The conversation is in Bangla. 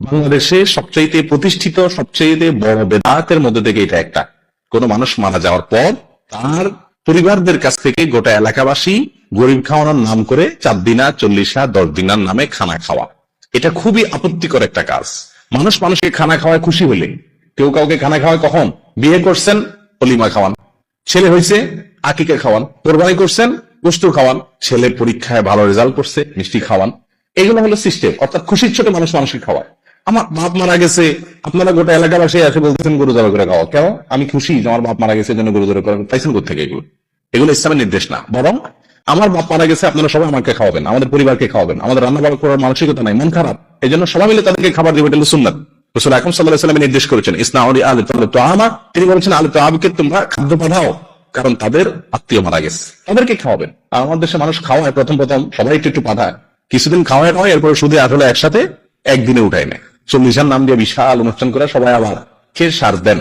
বাংলাদেশে সবচাইতে প্রতিষ্ঠিত সবচাইতে বড় বেদাতের মধ্যে থেকে এটা একটা। কোন মানুষ মারা যাওয়ার পর তার পরিবারদের কাছ থেকে গোটা এলাকাবাসী গরিব খাওয়ানোর নাম করে 4 দিনা 40 10 দিনার নামে খানা খাওয়া, এটা খুবই আপত্তিকর একটা কাজ। মানুষ মানুষকে খানা খাওয়ায় খুশি হলে, কেউ কাউকে খানা খাওয়ায় কখন? বিয়ে করছেন, অলিমা খাওয়ান, ছেলে হয়েছে আকিকা খাওয়ান, কোরবানি করছেন গোশত খাওয়ান, ছেলে পরীক্ষায় ভালো রেজাল্ট করছে মিষ্টি খাওয়ান। এগুলো হলো সিস্টেম, অর্থাৎ খুশির ছোট মানুষ মানুষকে খাওয়ায়। আমার বাপ মারা গেছে, আপনারা গোটা এলাকাবাসী এসে বলতেছেন গরু জবাই করে খাওয়া। কেন? আমি খুশি যে আমার বাপ মারা গেছে, জন্য গরু জবাই করে। পাইছেন কোথেকে এগুলো? এগুলো ইসলামের নির্দেশ না, বরং আমার বাপ মারা গেছে, আপনারা সবাই আমাকে খাওয়াবেন, আমাদের পরিবারকে খাওয়াবেন। আমাদের রান্না বান্না করার মানসিকতা নাই, মন খারাপ, এই জন্য সবাই মিলে তাদেরকে খাবার দিবে, এটা হলো সুন্নাত। রাসূল আকরাম সাল্লাল্লাহু আলাইহি ওয়াসাল্লাম নির্দেশ করেছেন ইসনাউলি আহলি তাআমা, তিনি বলেছেন আহলি তাআমকে তোমরা খাদ্য পাঠাও, কারণ তাদের আত্মীয় মারা গেছে, তাদেরকে খাওয়াবেন। আর আমাদের দেশে মানুষ খাওয়ায়, প্রথম সবাই একটু পাঠায়, কিছুদিন খাওয়ায় খাওয়ায়, এরপরে শুধু আসলে একসাথে একদিনে উঠায় নেয়, 40 নাম দিয়ে বিশাল অনুষ্ঠান করে সবাই আবার খেয়ে সার দেন।